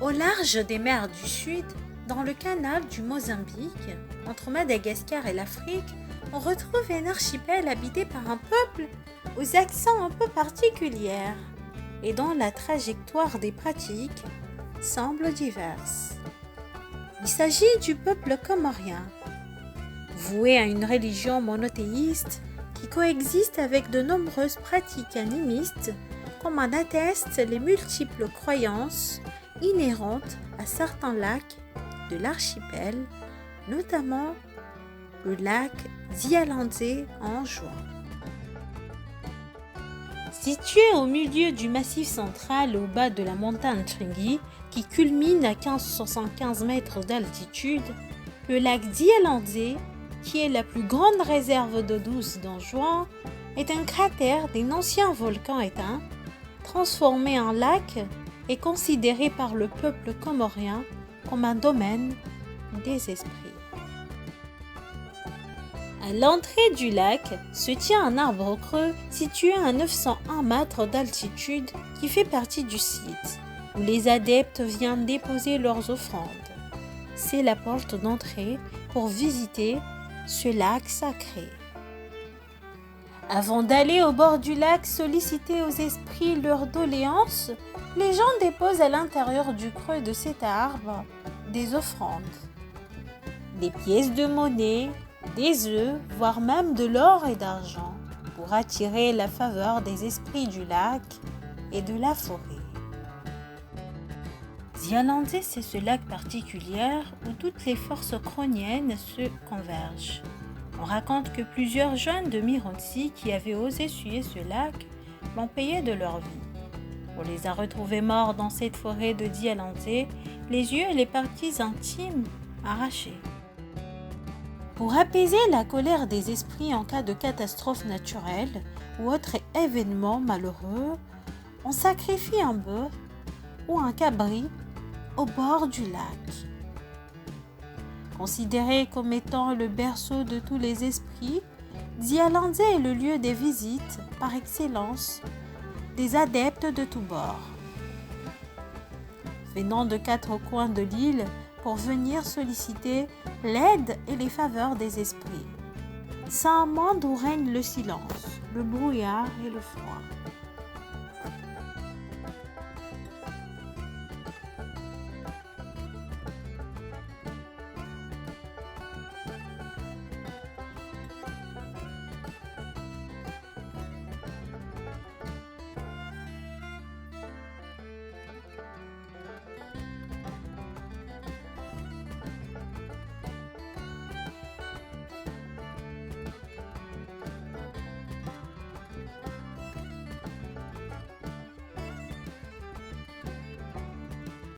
Au large des mers du Sud, dans le canal du Mozambique, entre Madagascar et l'Afrique, on retrouve un archipel habité par un peuple aux accents un peu particuliers et dont la trajectoire des pratiques semble diverse. Il s'agit du peuple comorien, voué à une religion monothéiste qui coexiste avec de nombreuses pratiques animistes, comme en attestent les multiples croyances inhérentes à certains lacs de l'archipel, notamment le lac Zialandé en juin. Situé au milieu du massif central au bas de la montagne Tringy, qui culmine à 1575 mètres d'altitude, le lac Zialandé, qui est la plus grande réserve d'eau douce d'Anjouan, est un cratère d'un ancien volcan éteint, transformé en lac et considéré par le peuple comorien comme un domaine des esprits. À l'entrée du lac se tient un arbre creux situé à 901 mètres d'altitude qui fait partie du site, où les adeptes viennent déposer leurs offrandes. C'est la porte d'entrée pour visiter ce lac sacré. Avant d'aller au bord du lac solliciter aux esprits leurs doléances, les gens déposent à l'intérieur du creux de cet arbre des offrandes, des pièces de monnaie, des œufs, voire même de l'or et d'argent, pour attirer la faveur des esprits du lac et de la forêt. Zialandé, c'est ce lac particulier où toutes les forces croniennes se convergent. On raconte que plusieurs jeunes de Mironsi qui avaient osé suyer ce lac l'ont payé de leur vie. On les a retrouvés morts dans cette forêt de Zialandé, les yeux et les parties intimes arrachés. Pour apaiser la colère des esprits en cas de catastrophe naturelle ou autre événement malheureux, on sacrifie un bœuf ou un cabri au bord du lac. Considéré comme étant le berceau de tous les esprits, Zialandé est le lieu des visites par excellence des adeptes de tous bords, venant de 4 coins de l'île pour venir solliciter l'aide et les faveurs des esprits. C'est un monde où règne le silence, le brouillard et le froid.